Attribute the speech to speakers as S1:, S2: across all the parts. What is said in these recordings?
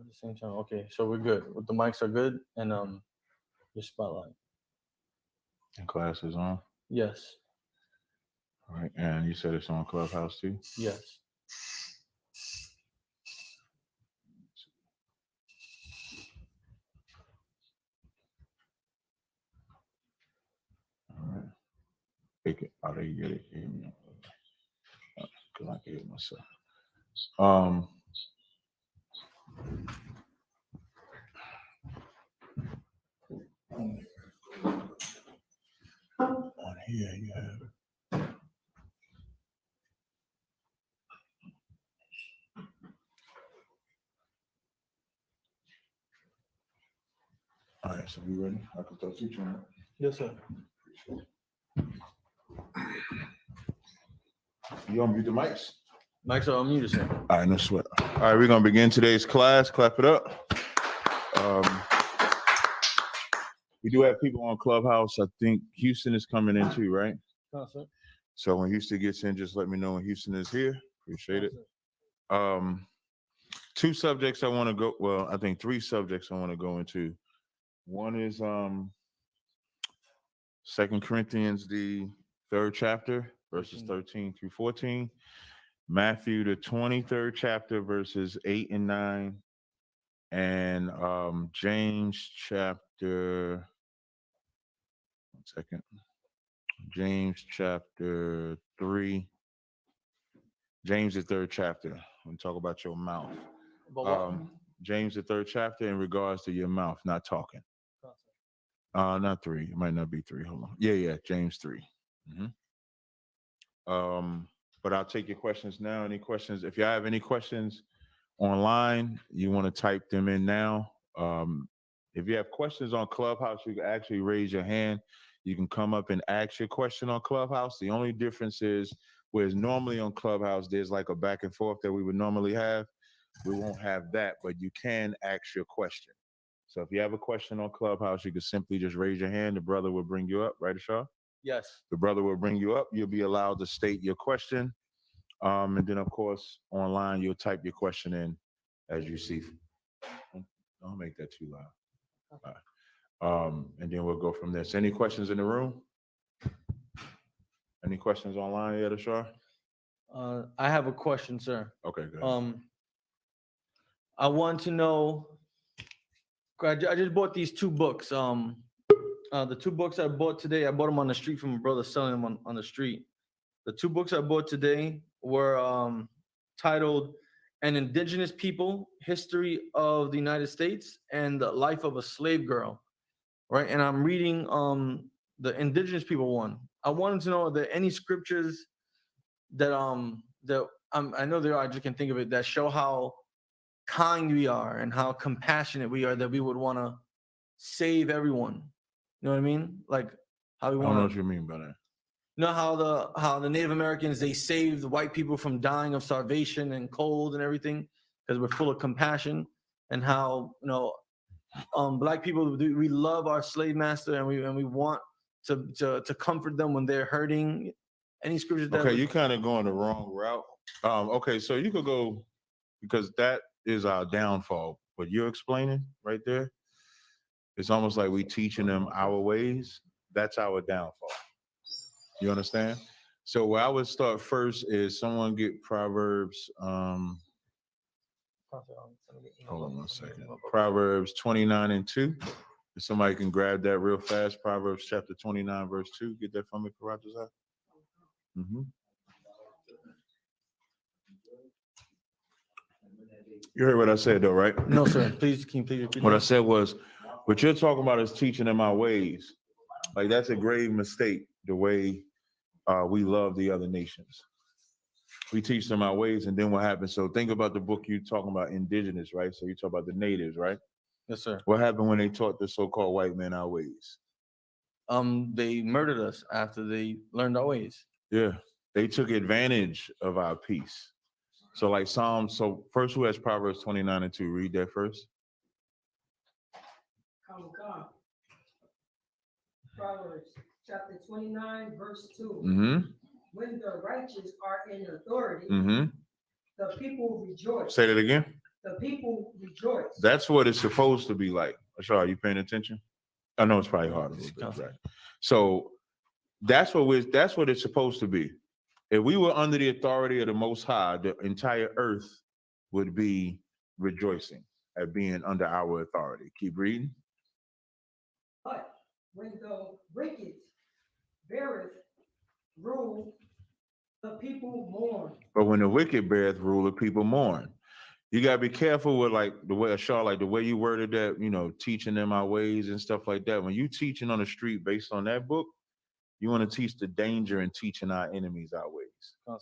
S1: At the same time. Okay, so we're good. The mics are good, and your spotlight.
S2: And class is on.
S1: Yes.
S2: All right, and you said it's on Clubhouse too.
S1: Yes.
S2: All right. Take it. How do you get it? Because I gave it myself. On here you have it. All right, so we ready? I can start teaching it.
S1: Yes, sir.
S2: You unmute the mics?
S1: Mics are unmuted, sir.
S2: All right, no sweat. All right, we're gonna begin today's class. Clap it up. We do have people on Clubhouse. I think Houston is coming in too, right?
S1: No, sir.
S2: So when Houston gets in, just let me know when Houston is here. Appreciate it. Two subjects I want to go. Well, I think three subjects I want to go into. One is 2 Corinthians, the 3rd chapter, verses 13 through 14. Matthew, the 23rd chapter, verses 8 and 9. And James chapter, 1 second. James chapter 3. James, the 3rd chapter. We talk about your mouth. James, the 3rd chapter, in regards to your mouth, not talking. Not 3. It might not be 3. Hold on. Yeah. James 3. But I'll take your questions now. Any questions? If you have any questions online, you want to type them in now. If you have questions on Clubhouse, you can actually raise your hand. You can come up and ask your question on Clubhouse. The only difference is, whereas normally on Clubhouse, there's like a back and forth that we would normally have. We won't have that, but you can ask your question. So if you have a question on Clubhouse, you can simply just raise your hand. The brother will bring you up, right, Ashar?
S1: Yes.
S2: The brother will bring you up. You'll be allowed to state your question. And then, of course, online, you'll type your question in as you see. Don't make that too loud. And then we'll go from there. So any questions in the room? Any questions online yet, Ashar?
S1: I have a question, sir.
S2: Okay, good.
S1: I want to know, I just bought these 2 books. The 2 books I bought today, I bought them on the street from a brother selling them on the street. The 2 books I bought today were titled An Indigenous People, History of the United States, and The Life of a Slave Girl, right? And I'm reading the Indigenous People one. I wanted to know, are there any scriptures that I know there are, I just can't think of it, that show how kind we are and how compassionate we are, that we would want to save everyone. You know what I mean? Like how we want.
S2: I don't know what you mean by that.
S1: You know how the Native Americans, they saved the white people from dying of starvation and cold and everything because we're full of compassion, and how Black people, we love our slave master, and we want to comfort them when they're hurting. Any scriptures that?
S2: Okay, you're kind of going the wrong route. Okay, so you could go, because that is our downfall. What you're explaining right there, it's almost like we teaching them our ways. That's our downfall. You understand? So where I would start first is someone get Proverbs. Hold on 1 second. Proverbs 29:2. If somebody can grab that real fast, Proverbs chapter 29, verse 2. Get that for me, Karatazar. You heard what I said, though, right?
S1: No, sir. Please, can you please repeat?
S2: What I said was, what you're talking about is teaching them our ways. Like, that's a grave mistake, the way we love the other nations. We teach them our ways, and then what happens? So think about the book you're talking about, indigenous, right? So you talk about the natives, right?
S1: Yes, sir.
S2: What happened when they taught the so-called white men our ways?
S1: They murdered us after they learned our ways.
S2: Yeah, they took advantage of our peace. So like Psalms, so first who has Proverbs 29:2? Read that first.
S3: Proverbs chapter 29, verse 2. When the righteous are in authority, the people rejoice.
S2: Say that again.
S3: the people rejoice.
S2: That's what it's supposed to be like. Ashar, are you paying attention? I know it's probably hard a little bit, right? So that's what it's supposed to be. If we were under the authority of the Most High, the entire earth would be rejoicing at being under our authority. Keep reading.
S3: But when the wicked beareth rule, the people mourn.
S2: But when the wicked beareth rule, the people mourn. You gotta be careful with like the way Ashar, like the way you worded that, you know, teaching them our ways and stuff like that. When you teaching on the street based on that book, you want to teach the danger in teaching our enemies our ways.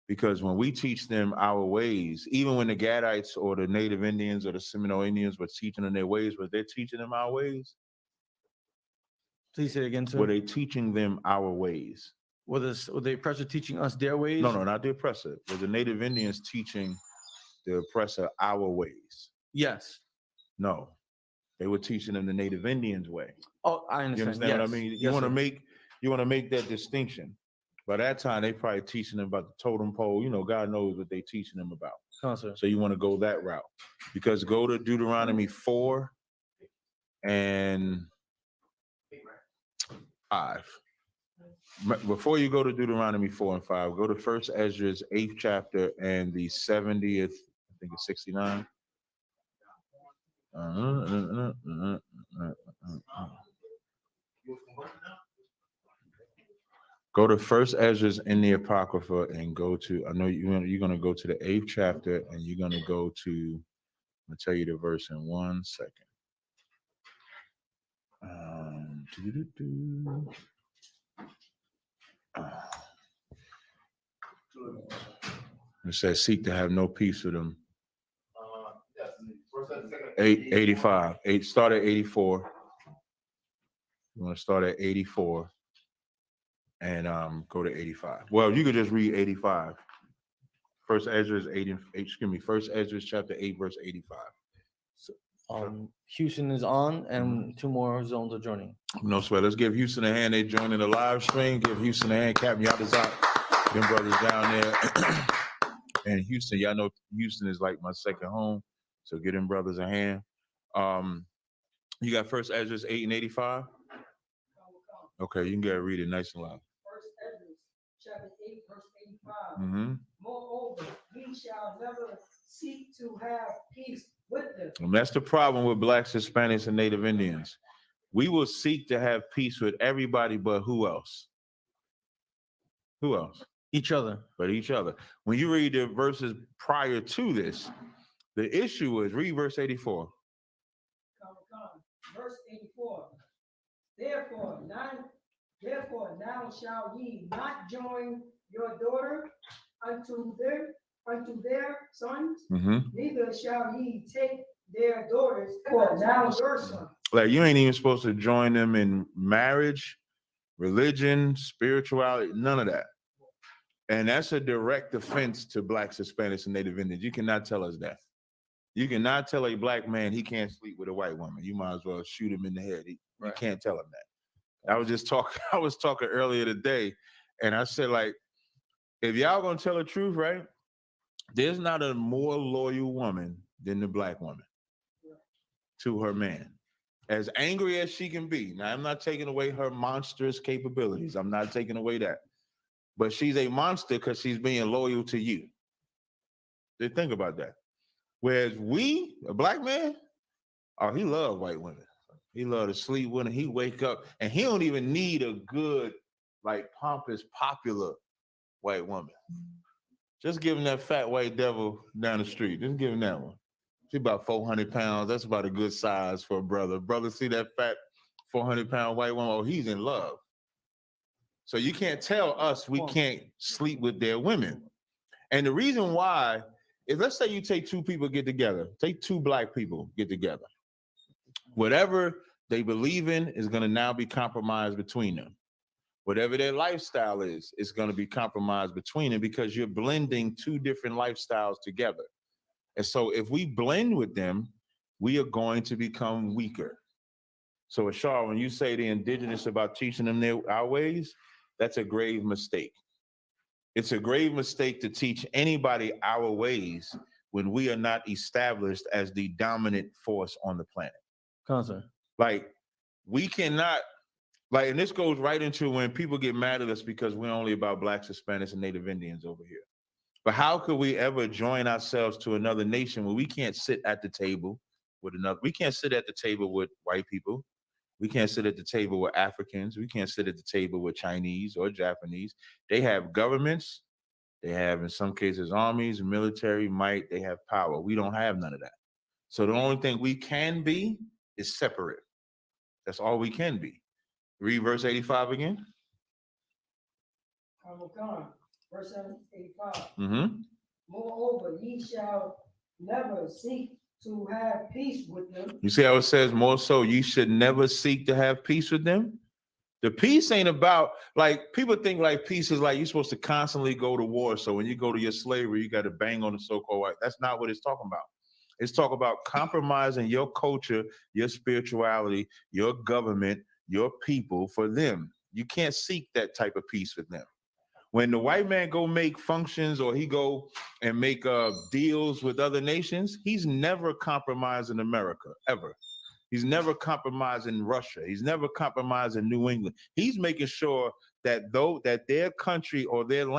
S2: Because when we teach them our ways, even when the Gadites or the Native Indians or the Seminole Indians were teaching them their ways, but they're teaching them our ways.
S1: Please say it again, sir.
S2: Were they teaching them our ways?
S1: Were the oppressor teaching us their ways?
S2: No, not the oppressor. Were the Native Indians teaching the oppressor our ways?
S1: Yes.
S2: No, they were teaching them the Native Indians' way.
S1: Oh, I understand.
S2: You understand what I mean?
S1: Yes,
S2: You want to make that distinction. By that time, they probably teaching them about the totem pole. You know, God knows what they teaching them about. So you want to go that route, because go to Deuteronomy 4 and 5. Before you go to Deuteronomy 4 and 5, go to 1 Ezra's 8th chapter and the 70th, I think it's 69. Go to 1 Ezra's in the Apocrypha and go to, I know you're going to go to the 8th chapter and you're going to go to, I'm going to tell you the verse in 1 second. It says, seek to have no peace with them. 85. Start at 84. You want to start at 84 and go to 85. Well, you could just read 85. First Ezra's 1 Ezra's chapter 8, verse 85.
S1: So, Houston is on, and 2 more zones are joining.
S2: No sweat. Let's give Houston a hand. They joining the live stream. Give Houston a hand. Captain Yadazak, them brothers down there. And Houston, y'all know Houston is like my second home. So give them brothers a hand. You got 1 Ezra's 8 and 85? Okay, you can go read it nice and loud.
S3: 1 Ezra, chapter 8, verse 85.
S2: Mm-hmm.
S3: Moreover, we shall never seek to have peace with them.
S2: And that's the problem with Blacks, Hispanics, and Native Indians. We will seek to have peace with everybody, but who else? Who else?
S1: Each other.
S2: But each other. When you read the verses prior to this, the issue is, read verse 84.
S3: Verse 84. Therefore now shall ye not join your daughter unto their sons, neither shall ye take their daughters for now your son.
S2: Like, you ain't even supposed to join them in marriage, religion, spirituality, none of that. And that's a direct offense to Blacks, Hispanics, and Native Indians. You cannot tell us that. You cannot tell a Black man he can't sleep with a white woman. You might as well shoot him in the head. You can't tell him that. I was talking earlier today, and I said, like, if y'all gonna tell the truth, right? There's not a more loyal woman than the Black woman to her man. As angry as she can be. Now, I'm not taking away her monstrous capabilities. I'm not taking away that. But she's a monster because she's being loyal to you. Just think about that. Whereas a Black man, he loves white women. He love to sleep with her. He wake up and he don't even need a good, like, pompous, popular white woman. Just give him that fat white devil down the street. Just give him that one. She's about 400 pounds. That's about a good size for a brother. Brother, see that fat 400-pound white woman? Oh, he's in love. So you can't tell us we can't sleep with their women. And the reason why is, let's say you take 2 people get together. Take 2 Black people get together. Whatever they believe in is going to now be compromised between them. Whatever their lifestyle is, it's going to be compromised between them, because you're blending 2 different lifestyles together. And so if we blend with them, we are going to become weaker. So Ashar, when you say the indigenous about teaching them our ways, that's a grave mistake. It's a grave mistake to teach anybody our ways, when we are not established as the dominant force on the planet.
S1: Concert.
S2: Like, we cannot, like, and this goes right into when people get mad at us because we're only about Blacks, Hispanics, and Native Indians over here. But how could we ever join ourselves to another nation when we can't sit at the table with another? We can't sit at the table with white people. We can't sit at the table with Africans. We can't sit at the table with Chinese or Japanese. They have governments. They have, in some cases, armies, military might. They have power. We don't have none of that. So the only thing we can be is separate. That's all we can be. Read verse 85 again.
S3: Verse 85.
S2: Mm-hmm.
S3: Moreover, ye shall never seek to have peace with them.
S2: You see how it says more so, you should never seek to have peace with them? The peace ain't about, like, people think like peace is like you're supposed to constantly go to war. So when you go to your slavery, you got to bang on the so-called white. That's not what it's talking about. It's talking about compromising your culture, your spirituality, your government, your people for them. You can't seek that type of peace with them. When the white man go make functions or he go and make deals with other nations, he's never compromising America, ever. He's never compromising Russia. He's never compromising New England. He's making sure that that their country or their land